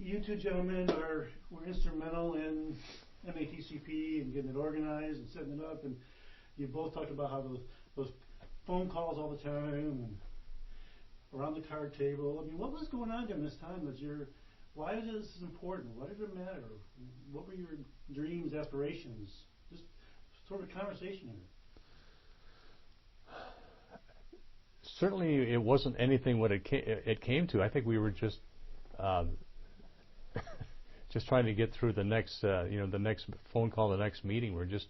you two gentlemen were instrumental in MATCP and getting it organized and setting it up, and you both talked about how those phone calls all the time and around the card table. I mean, what was going on during this time? Why is this important? Why did it matter? What were your dreams, aspirations? Just sort of a conversation here. Certainly, it wasn't anything what it came to. I think we were just just trying to get through the next, the next phone call, the next meeting. We're just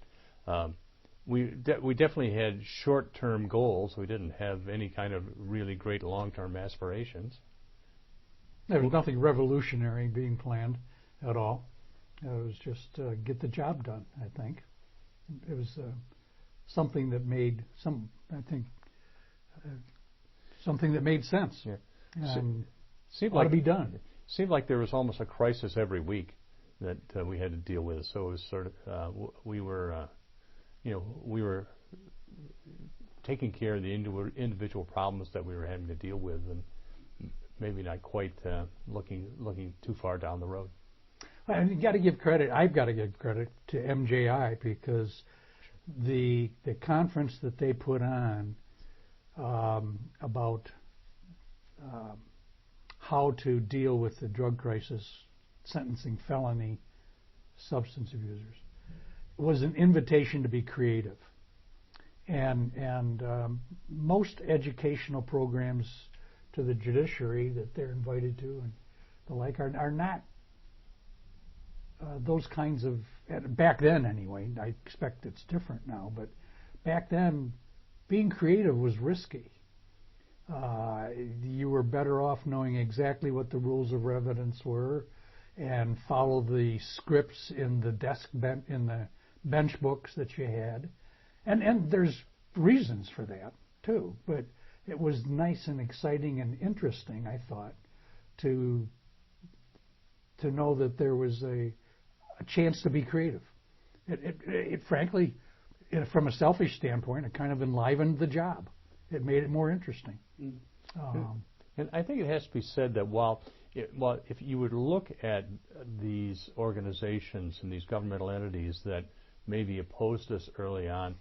we definitely had short-term goals. We didn't have any kind of really great long-term aspirations. There was nothing revolutionary being planned at all. It was just get the job done, I think. It was something that made something that made sense. Yeah. And seemed ought like to be done. Seemed like there was almost a crisis every week that we had to deal with. So it was sort of we were taking care of the individual problems that we were having to deal with, and maybe not quite looking too far down the road. And you got to give credit. I've got to give credit to MJI because the conference that they put on about how to deal with the drug crisis, sentencing felony substance abusers, was an invitation to be creative. And most educational programs to the judiciary that they're invited to and the like are not those kinds of, back then anyway, I expect it's different now, but back then being creative was risky. You were better off knowing exactly what the rules of evidence were and follow the scripts in the in the bench books that you had. And there's reasons for that too, but it was nice and exciting and interesting, I thought, to know that there was a chance to be creative. It frankly, from a selfish standpoint, it kind of enlivened the job. It made it more interesting. And I think it has to be said that while if you would look at these organizations and these governmental entities that maybe opposed us early on,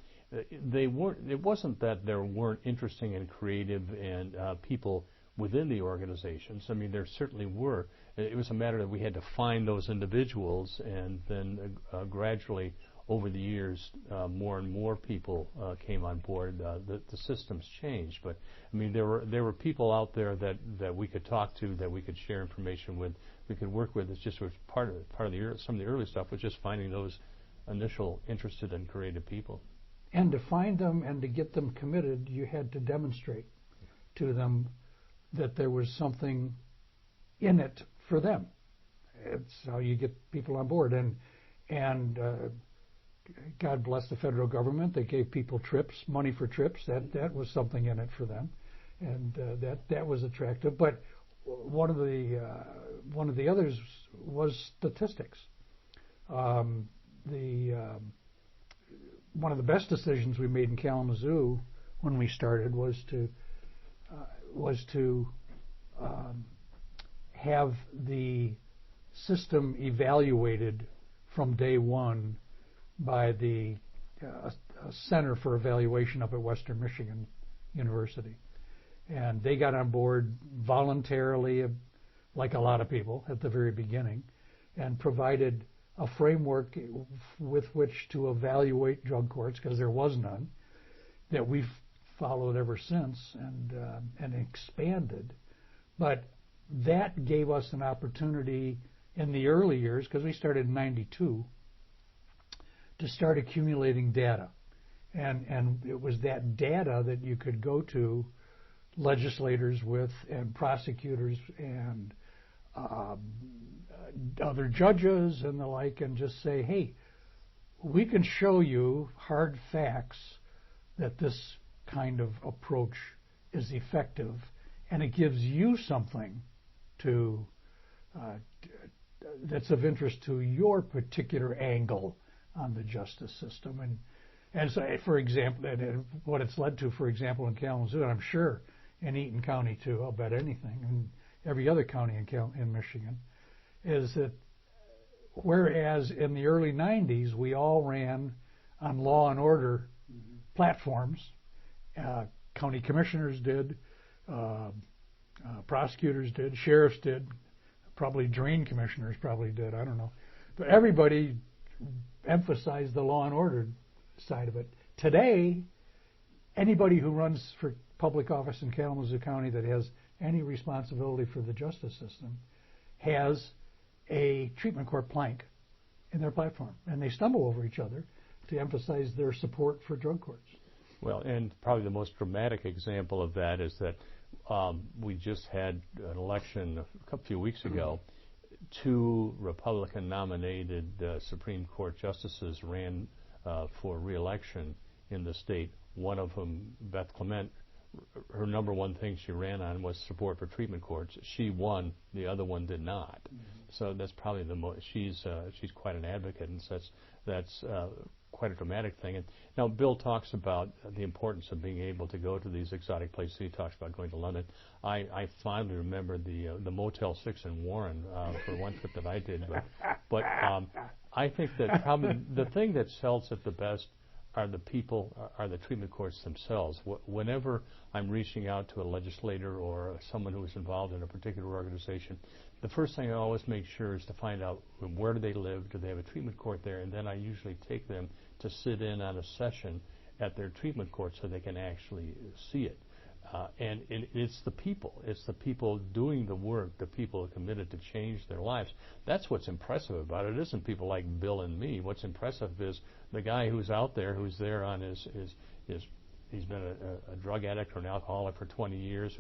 they weren't. It wasn't that there weren't interesting and creative and people within the organizations. I mean, there certainly were. It was a matter that we had to find those individuals, and then gradually, over the years, more and more people came on board. The systems changed, but I mean, there were people out there that we could talk to, that we could share information with, we could work with. It's just was part of some of the early stuff was just finding those initial interested and creative people. And to find them and to get them committed, you had to demonstrate to them that there was something in it for them. It's how you get people on board. And God bless the federal government. They gave people trips, money for trips. That was something in it for them, and that was attractive. But one of the others was statistics. One of the best decisions we made in Kalamazoo when we started was to have the system evaluated from day one by the Center for Evaluation up at Western Michigan University. And they got on board voluntarily, like a lot of people at the very beginning, and provided a framework with which to evaluate drug courts, because there was none, that we've followed ever since and expanded. But that gave us an opportunity in the early years, because we started in '92, to start accumulating data. And it was that data that you could go to legislators with and prosecutors and other judges and the like, and just say, hey, we can show you hard facts that this kind of approach is effective, and it gives you something to that's of interest to your particular angle on the justice system. And so, for example, and what it's led to, for example, in Kalamazoo, and I'm sure in Eaton County too, I'll bet anything, and every other county in Michigan, is that whereas in the early 90s we all ran on law and order platforms, county commissioners did, prosecutors did, sheriffs did, probably drain commissioners probably did, I don't know. But everybody emphasized the law and order side of it. Today, anybody who runs for public office in Kalamazoo County that has any responsibility for the justice system has a treatment court plank in their platform, and they stumble over each other to emphasize their support for drug courts. Well, and probably the most dramatic example of that is that we just had an election a few weeks ago. 2 Republican-nominated Supreme Court justices ran for re-election in the state. One of them, Beth Clement, her number one thing she ran on was support for treatment courts. She won; the other one did not. So that's probably the most. She's quite an advocate, and so that's quite a dramatic thing. And now Bill talks about the importance of being able to go to these exotic places. He talks about going to London. I fondly remember the Motel 6 in Warren for one trip that I did. But I think that probably the thing that sells it the best are the people, are the treatment courts themselves. Whenever I'm reaching out to a legislator or someone who is involved in a particular organization, the first thing I always make sure is to find out where do they live, do they have a treatment court there, and then I usually take them to sit in on a session at their treatment court so they can actually see it. And it's the people doing the work, the people who are committed to change their lives. That's what's impressive about it. It isn't people like Bill and me. What's impressive is the guy who's out there, who's there on his he's been a drug addict or an alcoholic for 20 years,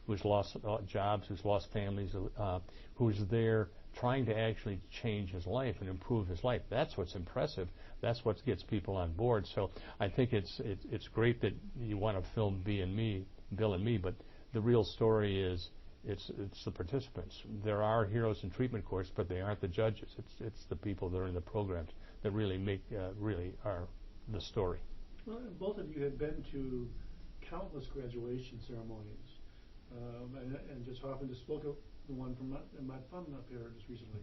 who's lost jobs, who's lost families, who's there trying to actually change his life and improve his life. That's what's impressive. That's what gets people on board. So I think it's great that you want to film Bill and me, but the real story is it's the participants. There are heroes in treatment courts, but they aren't the judges. It's the people that are in the programs that really are the story. Well, both of you have been to countless graduation ceremonies, and just often just spoke of the one from my fun up here just recently.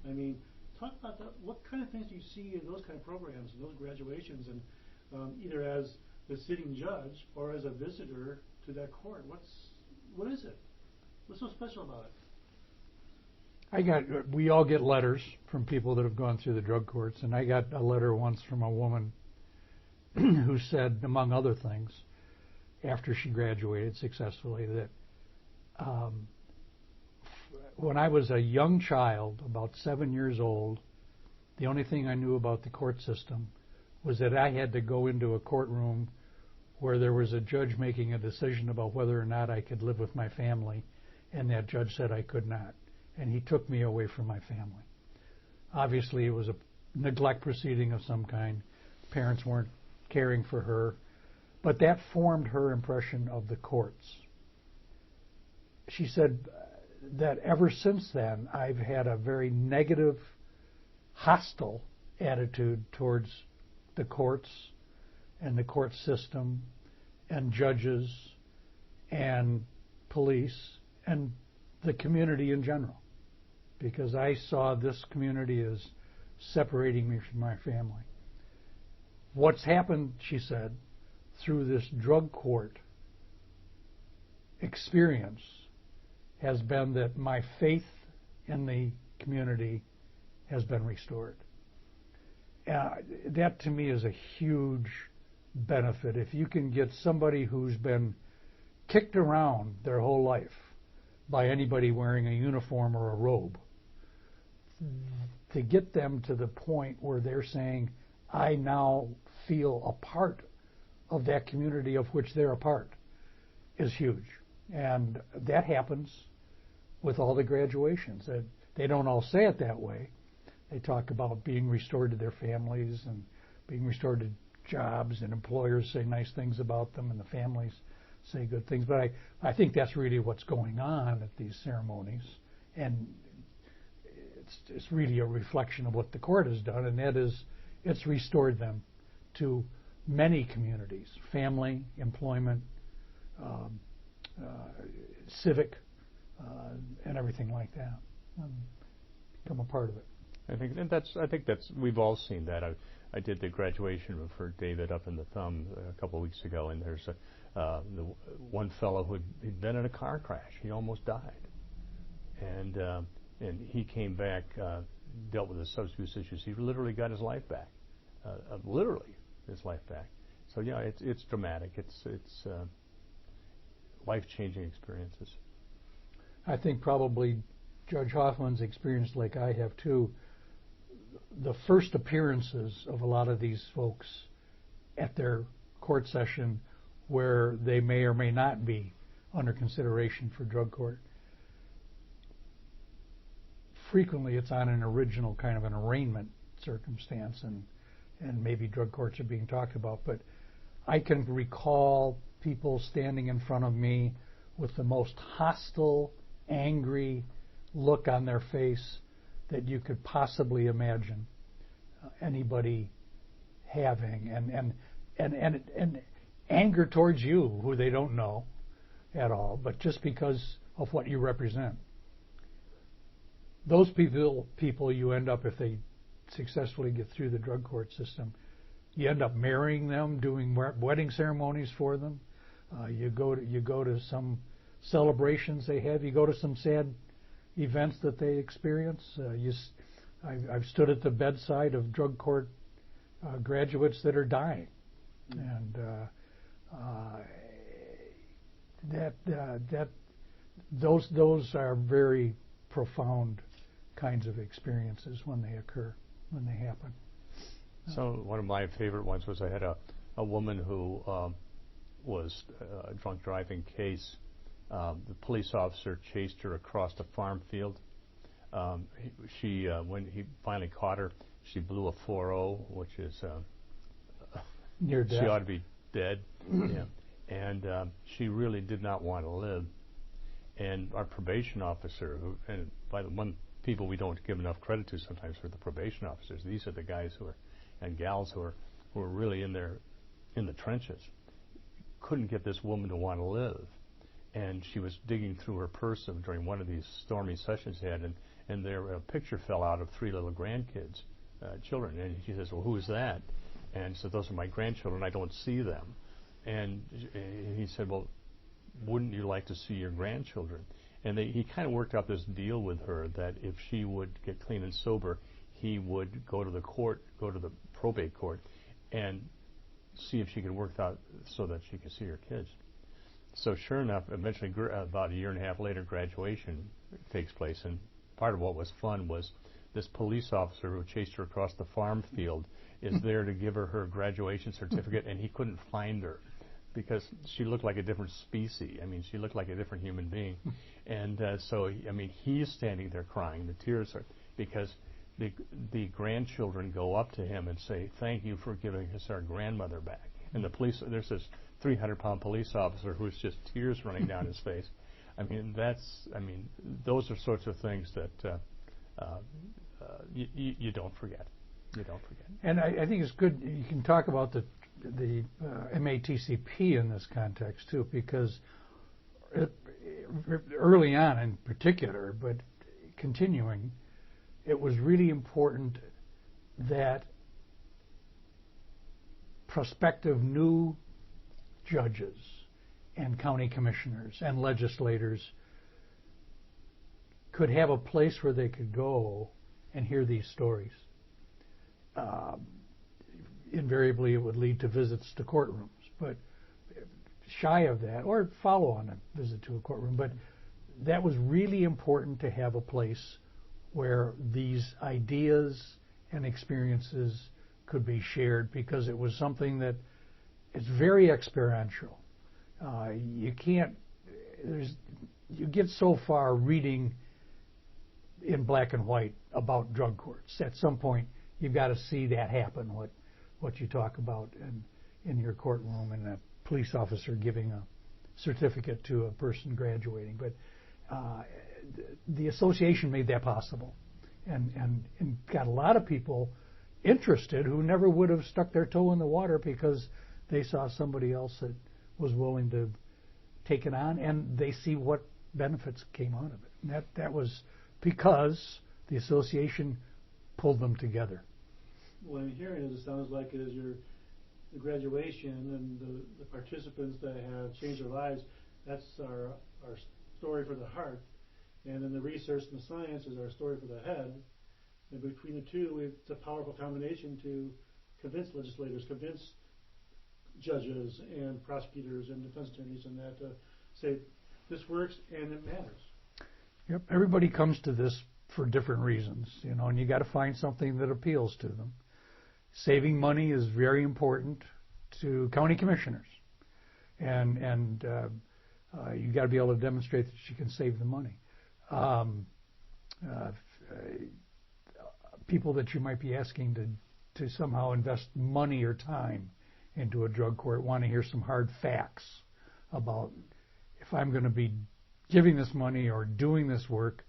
I mean, talk about that. What kind of things do you see in those kind of programs and those graduations, and either as the sitting judge or as a visitor to that court? What is it? What's so special about it? We all get letters from people that have gone through the drug courts, and I got a letter once from a woman who said, among other things, after she graduated successfully, that when I was a young child, about 7 years old, the only thing I knew about the court system was that I had to go into a courtroom where there was a judge making a decision about whether or not I could live with my family, and that judge said I could not, and he took me away from my family. Obviously, it was a neglect proceeding of some kind. Parents weren't caring for her, but that formed her impression of the courts. She said that ever since then, I've had a very negative, hostile attitude towards the courts and the court system and judges and police and the community in general, because I saw this community as separating me from my family. What's happened, she said, through this drug court experience has been that my faith in the community has been restored. That to me is a huge benefit. If you can get somebody who's been kicked around their whole life by anybody wearing a uniform or a robe, to get them to the point where they're saying, I now feel a part of that community of which they're a part, is huge. And that happens with all the graduations. They don't all say it that way. They talk about being restored to their families and being restored to jobs, and employers say nice things about them and the families say good things. But I think that's really what's going on at these ceremonies. And it's really a reflection of what the court has done, and that is it's restored them to many communities, family, employment, civic, and everything like that. a part of it. I think that's we've all seen that. I did the graduation for David up in the Thumb a couple of weeks ago, and there's the one fellow who'd been in a car crash. He almost died, and he came back, dealt with his substance abuse issues. He literally got his life back, literally his life back. So yeah, it's dramatic. It's life-changing experiences. I think probably Judge Hoffman's experienced like I have too. The first appearances of a lot of these folks at their court session where they may or may not be under consideration for drug court, frequently it's on an original kind of an arraignment circumstance, and maybe drug courts are being talked about. But I can recall people standing in front of me with the most hostile, angry look on their face that you could possibly imagine anybody having, and anger towards you, who they don't know at all, but just because of what you represent. Those people you end up, if they successfully get through the drug court system, you end up marrying them, doing wedding ceremonies for them. You go to some celebrations they have. You go to some sad events that they experience. I've stood at the bedside of drug court graduates that are dying, and those are very profound kinds of experiences when they occur, when they happen. So one of my favorite ones was I had a woman who was a drunk driving case. The police officer chased her across a farm field. When he finally caught her, she blew a 4.0, which is near death. She ought to be dead. Yeah. And she really did not want to live. And our probation officer, and by the one people we don't give enough credit to sometimes for the probation officers, these are the guys and gals who are really in the trenches, couldn't get this woman to want to live. And she was digging through her purse during one of these stormy sessions she had, and there a picture fell out of 3 little grandkids, children. And she says, "Well, who is that?" And so those are my grandchildren. I don't see them. And he said, "Well, wouldn't you like to see your grandchildren?" And he kind of worked out this deal with her that if she would get clean and sober, he would go to the probate court, and see if she could work out so that she could see her kids. So sure enough, eventually, about a year and a half later, graduation takes place. And part of what was fun was this police officer who chased her across the farm field is there to give her graduation certificate, and he couldn't find her because she looked like a different species. I mean, she looked like a different human being. And so, I mean, he's standing there crying. The tears are because the grandchildren go up to him and say, "Thank you for giving us our grandmother back." And there's this 300-pound police officer who's just tears running down his face. I mean, those are sorts of things that you don't forget. You don't forget. And I think it's good you can talk about the MATCP in this context too, because early on in particular, but continuing, it was really important that prospective new judges and county commissioners and legislators could have a place where they could go and hear these stories. Invariably, it would lead to visits to courtrooms, but shy of that, or follow on a visit to a courtroom, but that was really important to have a place where these ideas and experiences could be shared, because it was something that is very experiential. You get so far reading in black and white about drug courts. At some point, you've got to see that happen, what you talk about in your courtroom, and a police officer giving a certificate to a person graduating. But the association made that possible, and got a lot of people interested who never would have stuck their toe in the water because they saw somebody else that was willing to take it on, and they see what benefits came out of it. And that was because the association pulled them together. What I'm hearing is it sounds like is the graduation and the participants that have changed their lives, that's our story for the heart. And then the research and the science is our story for the head. And between the two, it's a powerful combination to convince legislators, convince judges and prosecutors and defense attorneys and that to say this works and it matters. Yep, everybody comes to this for different reasons, and you got to find something that appeals to them. Saving money is very important to county commissioners, and you got to be able to demonstrate that you can save the money. People that you might be asking to somehow invest money or time into a drug court want to hear some hard facts about if I'm going to be giving this money or doing this work,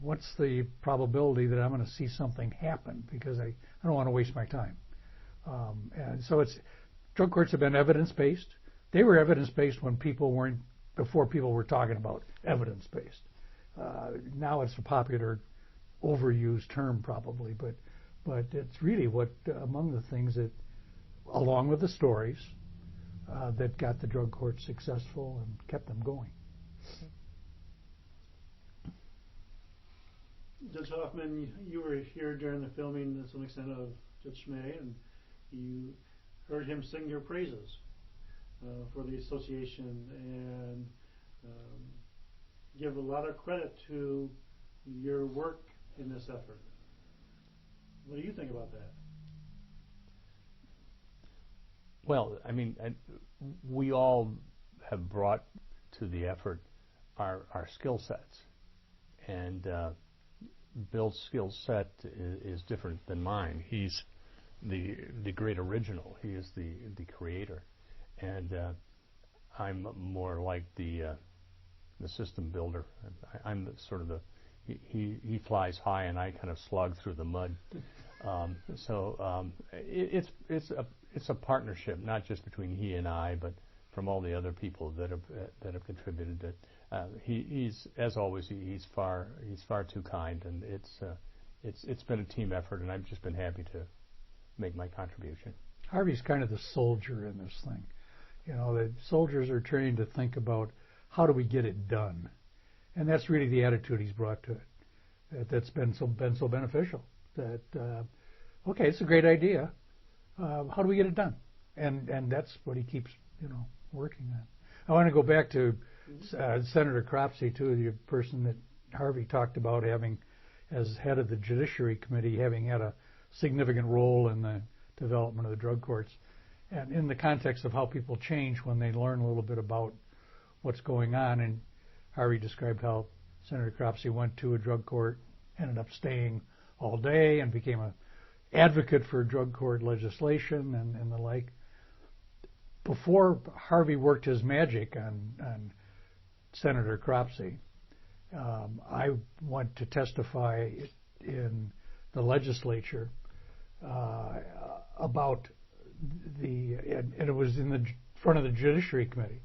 what's the probability that I'm going to see something happen, because I don't want to waste my time. And so drug courts have been evidence-based. They were evidence-based before people were talking about evidence-based. Now it's a popular overused term probably, but it's really among the things that, along with the stories, that got the drug courts successful and kept them going. Judge Hoffman, you were here during the filming to some extent of Judge Schmay, and you heard him sing your praises for the association and give a lot of credit to your work in this effort. What do you think about that? Well, I mean, we all have brought to the effort our skill sets, and Bill's skill set is different than mine. He's the great original. He is the creator, and I'm more like the system builder. I'm sort of he flies high and I kind of slog through the mud. It's a partnership, not just between he and I, but from all the other people that have contributed. He's, as always, he's far too kind, and it's been a team effort, and I've just been happy to make my contribution. Harvey's kind of the soldier in this thing. The soldiers are trained to think about how do we get it done, and that's really the attitude he's brought to it. That's been so beneficial. That okay, it's a great idea. How do we get it done? And that's what he keeps working on. I want to go back to Senator Cropsey too, the person that Harvey talked about having, as head of the Judiciary Committee, having had a significant role in the development of the drug courts, and in the context of how people change when they learn a little bit about what's going on. And Harvey described how Senator Cropsey went to a drug court, ended up staying all day, and became an advocate for drug court legislation and the like. Before Harvey worked his magic on Senator Cropsey, I went to testify in the legislature about and it was in the front of the Judiciary Committee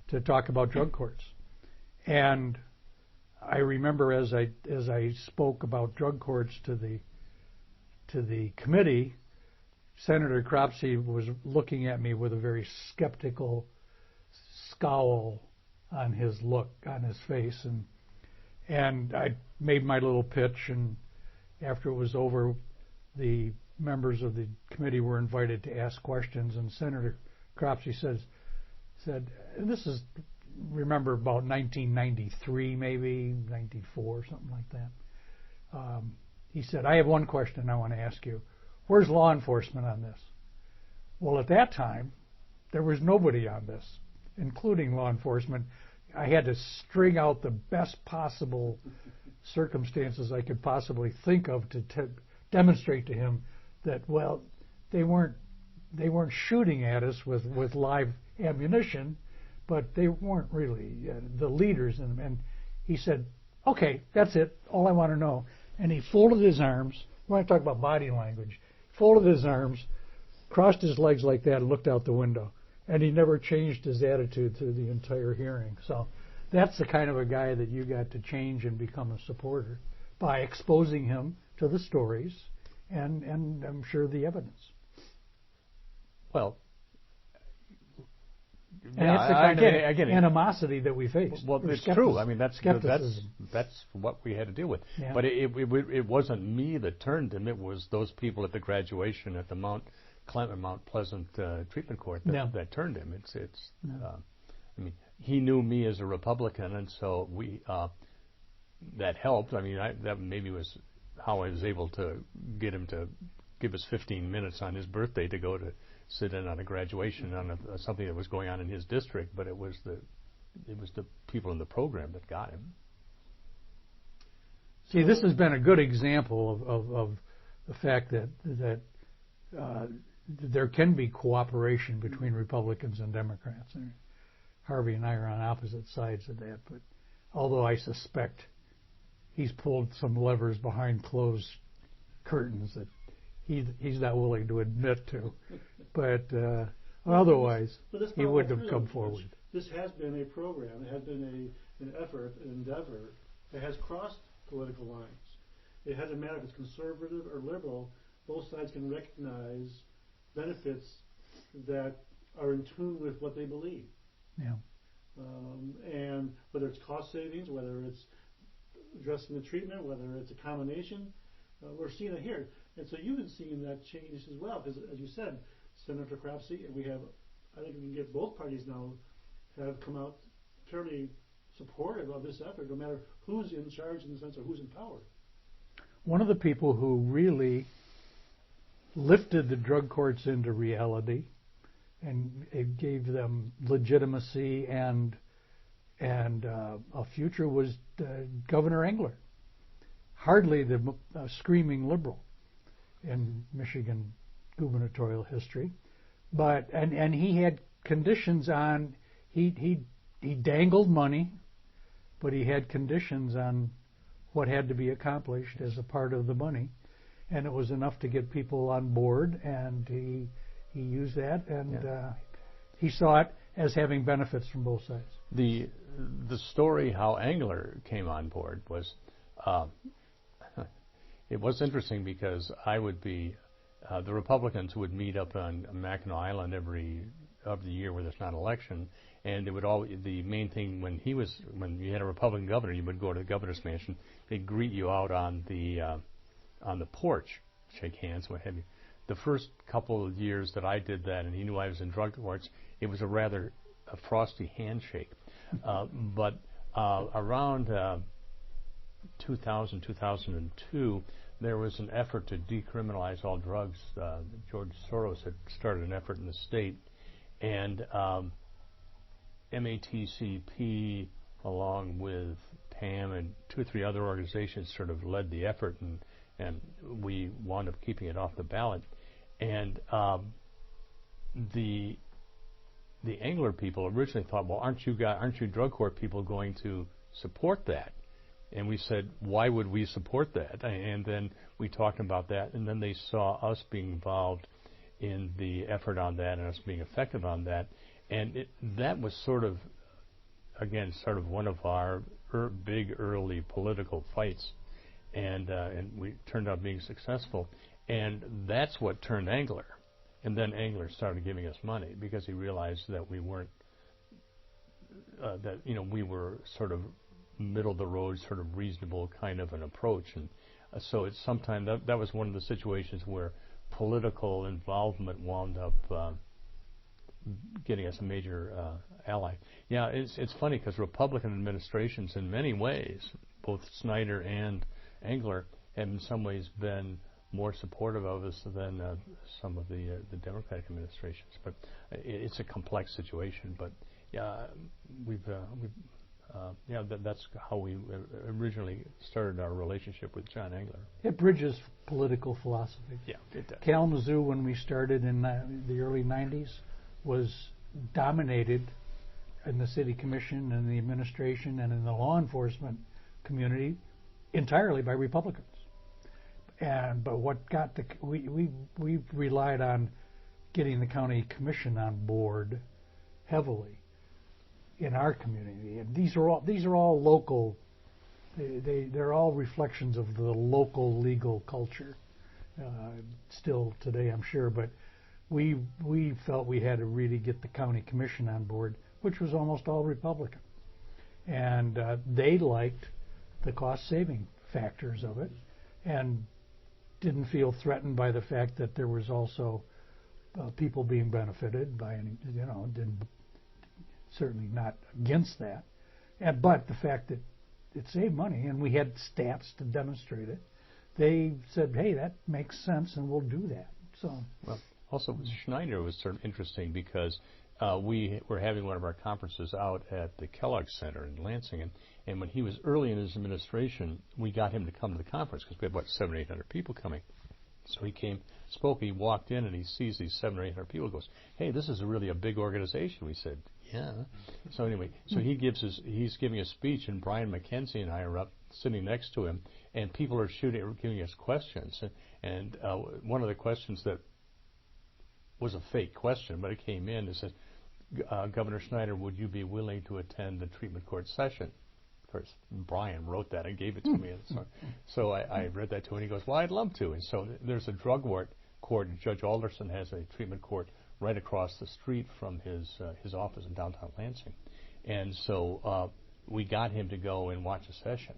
to talk about drug courts. And I remember as I spoke about drug courts to the committee, Senator Cropsey was looking at me with a very skeptical scowl on his face, and I made my little pitch, and after it was over, the members of the committee were invited to ask questions, and Senator Cropsey said, this is, remember, about 1993, maybe 94, something like that. He said, I have one question I want to ask you. Where's law enforcement on this? Well, at that time, there was nobody on this, including law enforcement. I had to string out the best possible circumstances I could possibly think of to demonstrate to him that, well, they weren't shooting at us with live ammunition, but they weren't really the leaders. And he said, okay, that's it, all I want to know. And he folded his arms. When I talk about body language, folded his arms, crossed his legs like that, and looked out the window. And he never changed his attitude through the entire hearing. So that's the kind of a guy that you got to change and become a supporter. by exposing him to the stories and I'm sure the evidence. Well, And yeah, it's the I kind get of it, I get it. animosity that we face. Well, or it's true. I mean, that's skepticism. that's what we had to deal with. Yeah. But it wasn't me that turned him. It was those people at the graduation at the Mount Pleasant treatment court that turned him. I mean, he knew me as a Republican, and so that helped. I mean, that maybe was how I was able to get him to give us 15 minutes on his birthday to go to sit in on a graduation on something that was going on in his district. But it was the people in the program that got him. See, this has been a good example of the fact that there can be cooperation between Republicans and Democrats. And Harvey and I are on opposite sides of that, but although I suspect he's pulled some levers behind closed curtains that he's not willing to admit to, but otherwise he wouldn't have come forward. This has been a program. It has been an effort, an endeavor that has crossed political lines. It doesn't matter if it's conservative or liberal. Both sides can recognize benefits that are in tune with what they believe. Yeah. And whether it's cost savings, whether it's addressing the treatment, whether it's a combination, we're seeing it here. And so you've been seeing that change as well, because as you said, Senator Crapsey, and I think we can get both parties now have come out fairly supportive of this effort, no matter who's in charge in the sense of who's in power. One of the people who really lifted the drug courts into reality and it gave them legitimacy and a future was Governor Engler. Hardly the screaming liberal in Michigan gubernatorial history, but and he had conditions on he dangled money, but he had conditions on what had to be accomplished as a part of the money, and it was enough to get people on board, and he used that, and he saw it as having benefits from both sides. The story how Engler came on board was it was interesting because I would be the Republicans would meet up on Mackinac Island every year where there's not an election, and it would the main thing when you had a Republican governor, you would go to the governor's mansion. They'd greet you out on the porch, shake hands, what have you. The first couple of years that I did that, and he knew I was in drug courts, it was a frosty handshake. But around 2000, 2002, there was an effort to decriminalize all drugs. George Soros had started an effort in the state, and MATCP, along with PAM and 2 or 3 other organizations, sort of led the effort, and we wound up keeping it off the ballot. And the Engler people originally thought, well, aren't you drug court people going to support that? And we said, why would we support that? And then we talked about that, and then they saw us being involved in the effort on that and us being effective on that. And that was sort of one of our big early political fights, and we turned out being successful. And that's what turned Engler. And then Engler started giving us money because he realized that we weren't, we were sort of middle of the road, sort of reasonable kind of an approach. And so it's sometimes that was one of the situations where political involvement wound up getting us a major ally. Yeah, it's funny because Republican administrations, in many ways, both Snyder and Engler, have in some ways been more supportive of us than some of the Democratic administrations. But it's a complex situation. But yeah, that's how we originally started our relationship with John Engler. It bridges political philosophy. Yeah, it does. Kalamazoo, when we started in the early 90s, was dominated in the city commission and the administration and in the law enforcement community entirely by Republicans. But what got we relied on getting the county commission on board heavily in our community, and these are all local They're all reflections of the local legal culture. Still today, I'm sure, but we felt we had to really get the county commission on board, which was almost all Republican, and they liked the cost-saving factors of it, and didn't feel threatened by the fact that there was also people being benefited by any, certainly not against that, but the fact that it saved money, and we had stats to demonstrate it. They said, "Hey, that makes sense, and we'll do that." So, well, also with Schneider was sort of interesting because we were having one of our conferences out at the Kellogg Center in Lansing, and when he was early in his administration, we got him to come to the conference because we had about 700 or 800 people coming. So he came, spoke, he walked in, and he sees these 700 or 800 people. Goes, "Hey, this is really a big organization." We said, "Yeah." So anyway, so he's giving a speech, and Brian McKenzie and I are up sitting next to him, and people are giving us questions, and one of the questions that was a fake question, but it came in. It said, "Governor Schneider, would you be willing to attend the treatment court session?" Of course, Brian wrote that and gave it to me. And so I read that to him, and he goes, "Well, I'd love to." And so there's a drug court. Judge Alderson has a treatment court right across the street from his office in downtown Lansing. And so we got him to go and watch a session.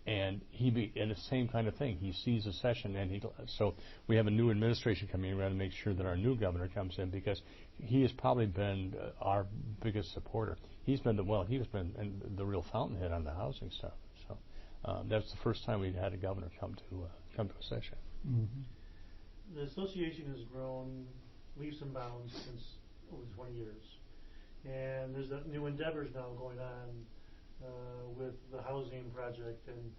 And and the same kind of thing. He sees a session, and so we have a new administration coming in. We have to make sure that our new governor comes in because he has probably been our biggest supporter. He's been the real fountainhead on the housing stuff. So that's the first time we've had a governor come to a session. Mm-hmm. The association has grown leaps and bounds since over 20 years, and there's new endeavors now going on with the housing project, and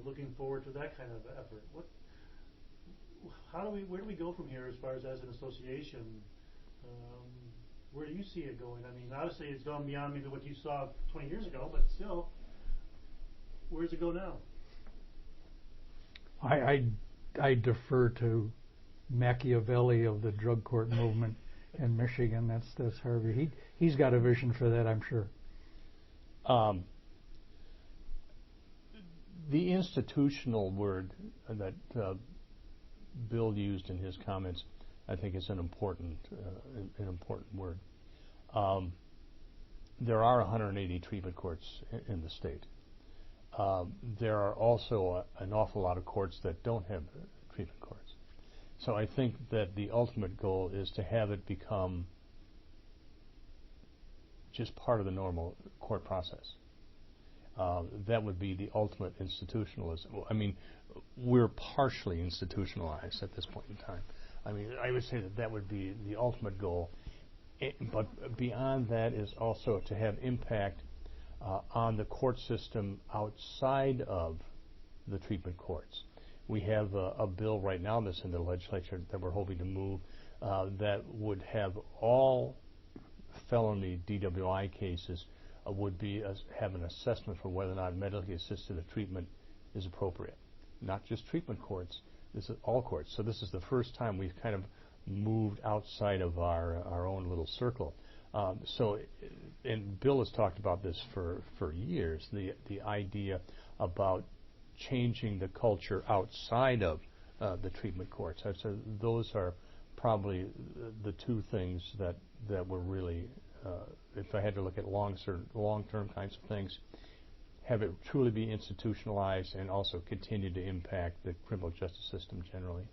looking forward to that kind of effort. Where do we go from here as far as an association? Where do you see it going? I mean, obviously it's gone beyond maybe what you saw 20 years ago, but still, where does it go now? I defer to Machiavelli of the drug court movement in Michigan. That's Harvey. He's got a vision for that, I'm sure. The institutional word that Bill used in his comments, I think, is an important word. There are 180 treatment courts in the state. There are also an awful lot of courts that don't have treatment courts. So I think that the ultimate goal is to have it become just part of the normal court process. That would be the ultimate institutionalism. I mean, we're partially institutionalized at this point in time. I mean, I would say that would be the ultimate goal. But beyond that is also to have impact on the court system outside of the treatment courts. We have a bill right now that's in the legislature that we're hoping to move that would have all felony DWI cases have an assessment for whether or not medically assisted treatment is appropriate. Not just treatment courts, this is all courts. So this is the first time we've kind of moved outside of our own little circle. And Bill has talked about this for years, the idea about changing the culture outside of the treatment courts. So those are probably the two things that were really, if I had to look at long-term kinds of things, have it truly be institutionalized and also continue to impact the criminal justice system generally.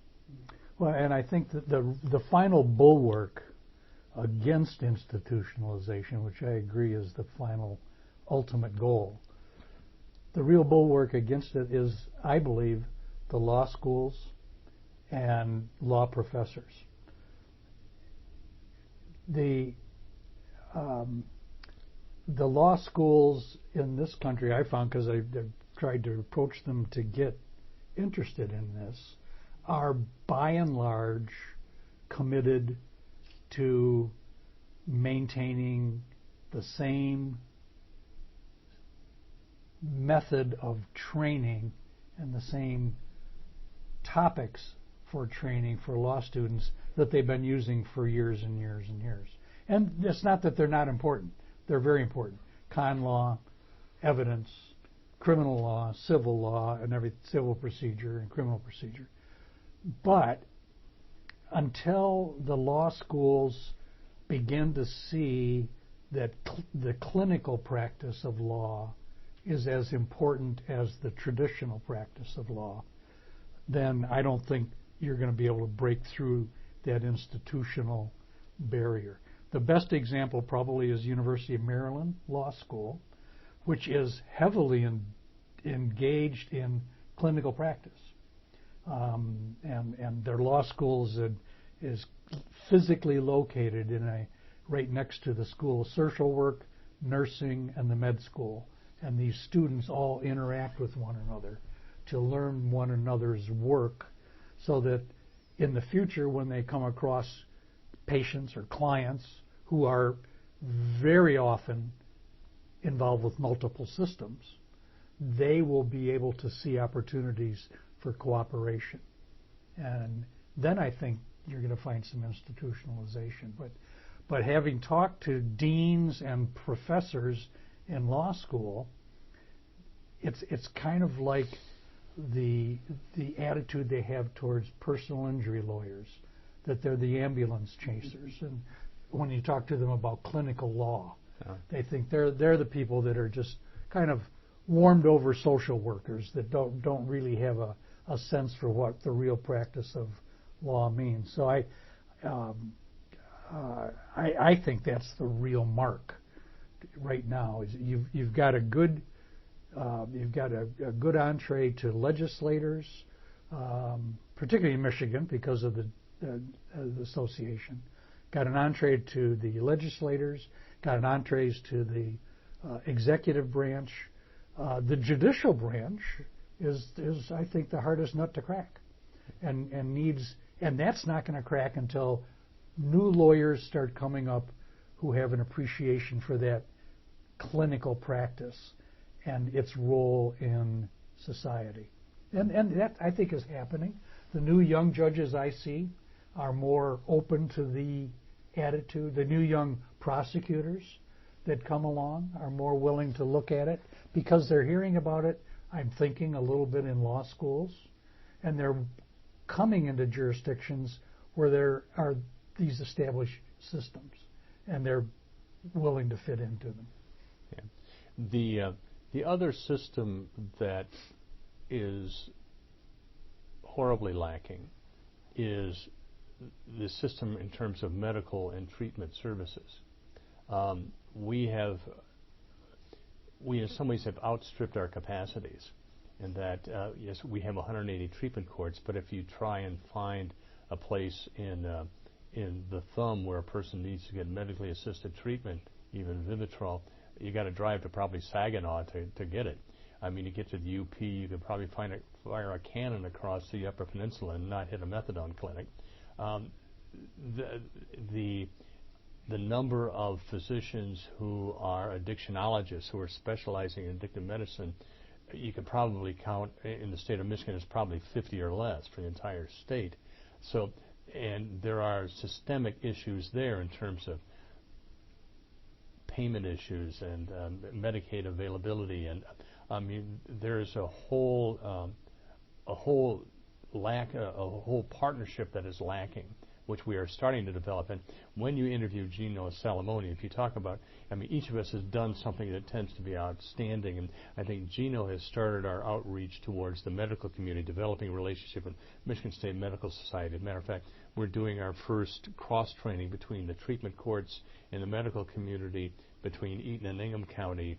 Well, and I think that the final bulwark against institutionalization, which I agree is the final ultimate goal, the real bulwark against it is, I believe, the law schools and law professors. The law schools in this country, I found, because I've tried to approach them to get interested in this, are by and large committed to maintaining the same method of training and the same topics for training for law students that they've been using for years and years and years. And it's not that they're not important. They're very important. Con law, evidence, criminal law, civil law, and every civil procedure and criminal procedure. But until the law schools begin to see that the clinical practice of law is as important as the traditional practice of law, then I don't think you're going to be able to break through that institutional barrier. The best example probably is University of Maryland Law School, which is heavily engaged in clinical practice. And their law school is physically located right next to the School of Social Work, Nursing, and the Med School. And these students all interact with one another to learn one another's work so that in the future when they come across patients or clients who are very often involved with multiple systems, they will be able to see opportunities for cooperation. And then I think you're going to find some institutionalization. But having talked to deans and professors in law school, it's kind of like the attitude they have towards personal injury lawyers, that they're the ambulance chasers. And when you talk to them about clinical law, they think they're the people that are just kind of warmed over social workers that don't really have a sense for what the real practice of law means. So I think that's the real mark right now. Is you've got a good entree to legislators, particularly in Michigan because of the association. Got an entree to the legislators. Got an entrees to the executive branch. The judicial branch is I think the hardest nut to crack, and that's not going to crack until new lawyers start coming up who have an appreciation for that clinical practice and its role in society. And that, I think, is happening. The new young judges I see are more open to the attitude. The new young prosecutors that come along are more willing to look at it because they're hearing about it, I'm thinking, a little bit in law schools, and they're coming into jurisdictions where there are these established systems, and they're willing to fit into them. Yeah. The other system that is horribly lacking is the system in terms of medical and treatment services. We in some ways have outstripped our capacities, in that yes, we have 180 treatment courts, but if you try and find a place in the thumb where a person needs to get medically assisted treatment, even Vivitrol, you got to drive to probably Saginaw to get it. I mean, you get to the UP, you could probably fire a cannon across the Upper Peninsula and not hit a methadone clinic. The number of physicians who are addictionologists, who are specializing in addictive medicine, you could probably count in the state of Michigan as probably 50 or less for the entire state. So, and there are systemic issues there in terms of payment issues and Medicaid availability, and I mean there's a whole partnership that is lacking, which we are starting to develop. And when you interview Gino Salamone, if you talk about, I mean, each of us has done something that tends to be outstanding, and I think Gino has started our outreach towards the medical community, developing a relationship with Michigan State Medical Society. As a matter of fact, we're doing our first cross-training between the treatment courts and the medical community between Eaton and Ingham County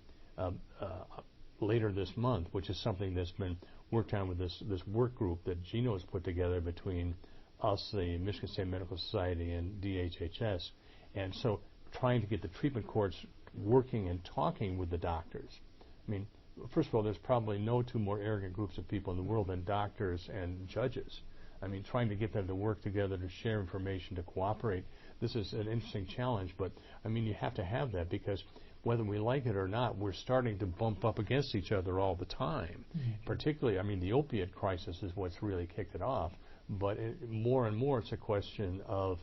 later this month, which is something that's been worked on with this work group that Gino has put together between us, the Michigan State Medical Society, and DHHS. And so trying to get the treatment courts working and talking with the doctors. I mean, first of all, there's probably no two more arrogant groups of people in the world than doctors and judges. I mean, trying to get them to work together, to share information, to cooperate. This is an interesting challenge, but I mean, you have to have that, because whether we like it or not, we're starting to bump up against each other all the time. Mm-hmm. Particularly, I mean, the opiate crisis is what's really kicked it off, but more and more it's a question of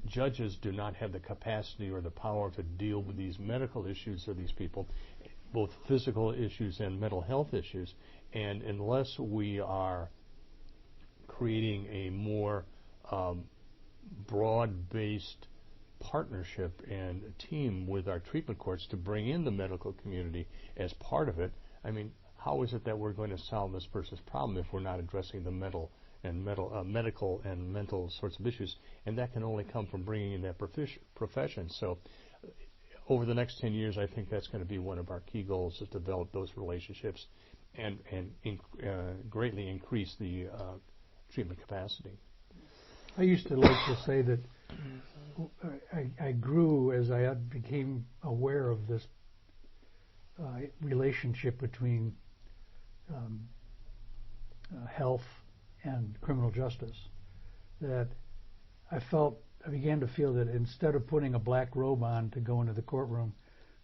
judges do not have the capacity or the power to deal with these medical issues of these people. both physical issues and mental health issues. And unless we are creating a more broad-based partnership and team with our treatment courts to bring in the medical community as part of it, I mean, how is it that we're going to solve this person's problem if we're not addressing the medical and mental sorts of issues? And that can only come from bringing in that profession. So over the next 10 years, I think that's going to be one of our key goals, is to develop those relationships and greatly increase the treatment capacity. I used to like to say that I grew as I became aware of this relationship between health and criminal justice, that I began to feel that instead of putting a black robe on to go into the courtroom,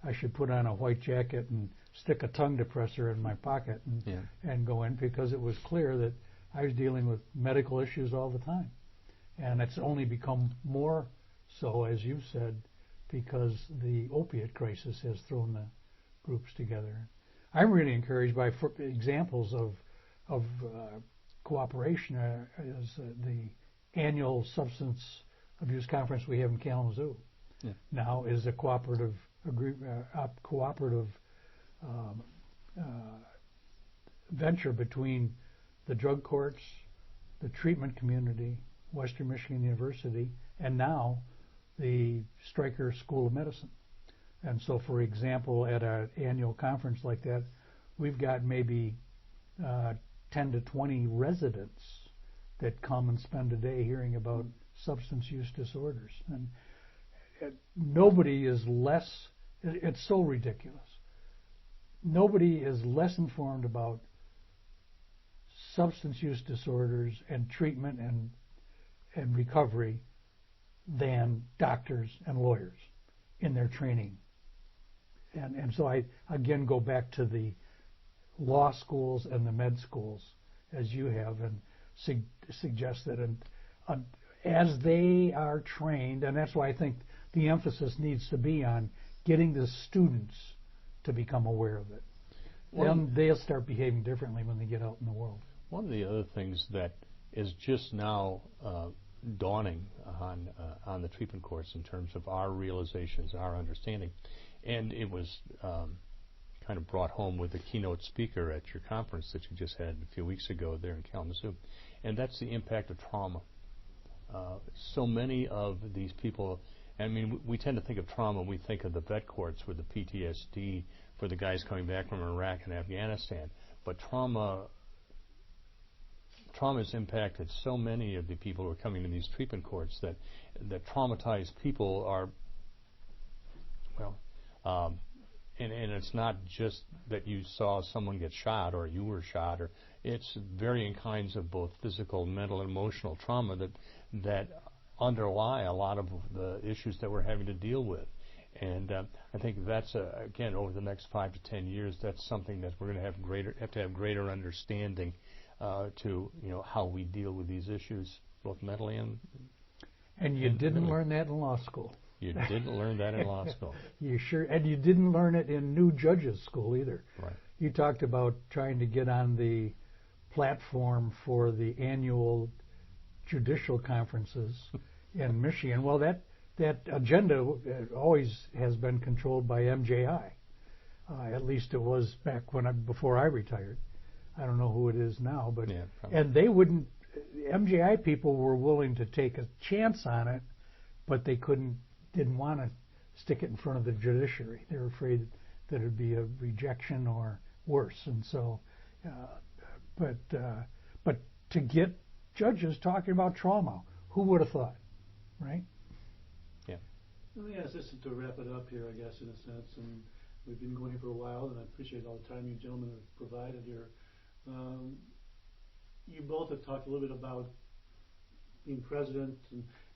I should put on a white jacket and stick a tongue depressor in my pocket and go in, because it was clear that I was dealing with medical issues all the time. And it's only become more so, as you said, because the opiate crisis has thrown the groups together. I'm really encouraged by examples of cooperation. As the annual substance abuse conference we have in Kalamazoo now is a cooperative venture between the drug courts, the treatment community, Western Michigan University, and now the Stryker School of Medicine. And so, for example, at an annual conference like that, we've got maybe 10 to 20 residents that come and spend a day hearing about substance use disorders. And nobody is less, it's so ridiculous. Nobody is less informed about substance use disorders and treatment and recovery than doctors and lawyers in their training. And so I again go back to the law schools and the med schools, as you have, and suggest that as they are trained, and that's why I think the emphasis needs to be on getting the students to become aware of it. Then they'll start behaving differently when they get out in the world. One of the other things that is just now dawning on the treatment course in terms of our realizations, our understanding, and it was kind of brought home with the keynote speaker at your conference that you just had a few weeks ago there in Kalamazoo, and that's the impact of trauma. So many of these people, I mean, we tend to think of trauma, we think of the vet courts with the PTSD for the guys coming back from Iraq and Afghanistan, but trauma has impacted so many of the people who are coming to these treatment courts that traumatized people are, and it's not just that you saw someone get shot or you were shot, or it's varying kinds of both physical, mental, and emotional trauma that underlie a lot of the issues that we're having to deal with. And I think that's again, over the next 5 to 10 years, that's something that we're going to have to have greater understanding to how we deal with these issues, both mentally and you didn't learn that in law school. You didn't learn that in law school. You sure? And you didn't learn it in new judges school either. Right. You talked about trying to get on the platform for the annual judicial conferences in Michigan. Well, that agenda always has been controlled by MJI. At least it was back before I retired. I don't know who it is now, but and they wouldn't. MJI people were willing to take a chance on it, but they didn't want to stick it in front of the judiciary. They were afraid that it would be a rejection or worse. And so, but to get judges talking about trauma, who would have thought, right? Yeah. Let me ask this to wrap it up here, I guess, in a sense. And we've been going here for a while, and I appreciate all the time you gentlemen have provided here. You both have talked a little bit about being president,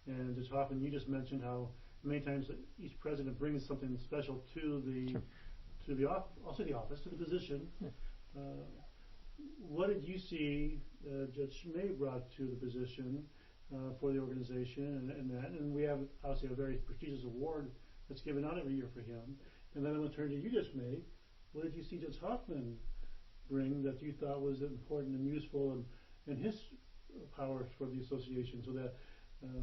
and just often you just mentioned how many times each president brings something special to the office, to the position. Yeah. What did you see Judge Schmay brought to the position for the organization, and we have obviously a very prestigious award that's given out every year for him. And then I'm going to turn to you, Judge Schmay. what did you see Judge Hoffman bring that you thought was important and useful and his powers for the association, so that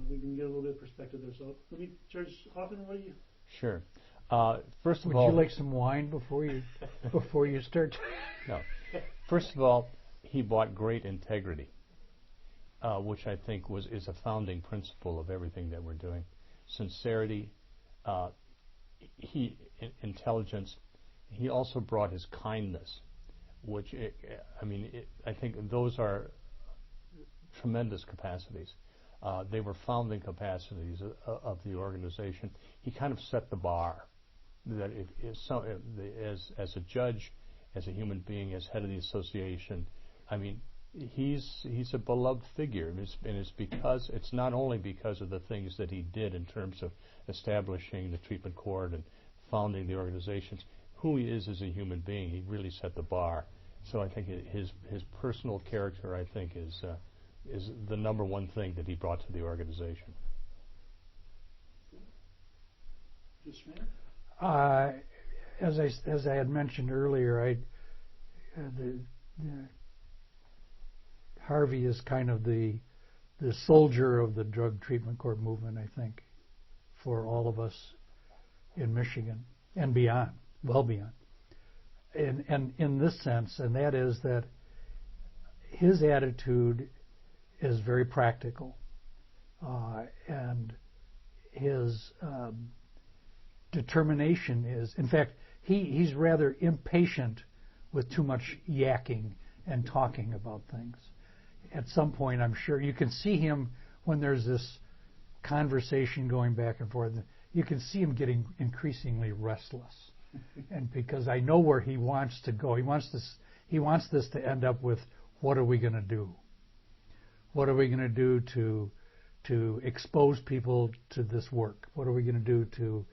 we can get a little bit of perspective there. So let me, Judge Hoffman, what do you? Sure. First of Would all, you like some wine before you start? no. First of all, he brought great integrity, which I think is a founding principle of everything that we're doing. Sincerity, intelligence. He also brought his kindness, which I think those are tremendous capacities. They were founding capacities of the organization. He kind of set the bar that as a judge, as a human being, as head of the association, I mean, he's a beloved figure, and it's not only because of the things that he did in terms of establishing the treatment court and founding the organizations. Who he is as a human being, he really set the bar. So I think his personal character, I think, is the number one thing that he brought to the organization. As I had mentioned earlier, Harvey is kind of the soldier of the drug treatment court movement, I think, for all of us in Michigan and beyond, well beyond. And in this sense, and that is that his attitude is very practical, and his determination is, in fact, he's rather impatient with too much yakking and talking about things. At some point, I'm sure you can see him when there's this conversation going back and forth. You can see him getting increasingly restless, and because I know where he wants to go. He wants this to end up with, what are we going to do? What are we going to do to expose people to this work? What are we going to do to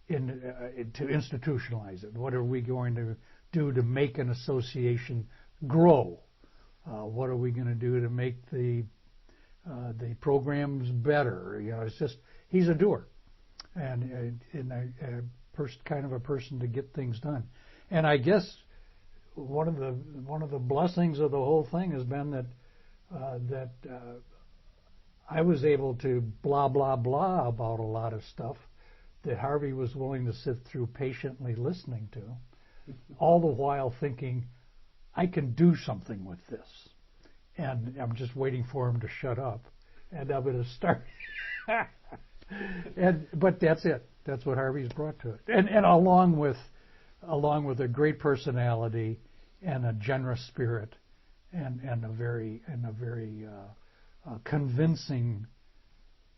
institutionalize it? What are we going to do to make an association grow? What are we going to do to make the programs better? It's just, he's a doer, and kind of a person to get things done. And I guess one of the blessings of the whole thing has been that I was able to blah blah blah about a lot of stuff that Harvey was willing to sit through patiently listening to, all the while thinking, I can do something with this. And I'm just waiting for him to shut up, and I'm going to start. But that's it. That's what Harvey's brought to it. And along with a great personality and a generous spirit and a very convincing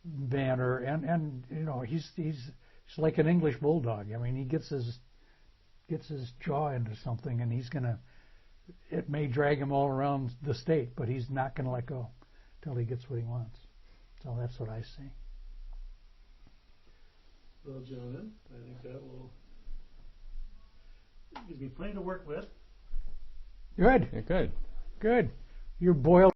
manner. And he's like an English bulldog. I mean, he gets his jaw into something, and it may drag him all around the state, but he's not going to let go till he gets what he wants. So that's what I see. Well, gentlemen, I think that will give me plenty to work with. Good. Yeah, good. Good. You're boiled.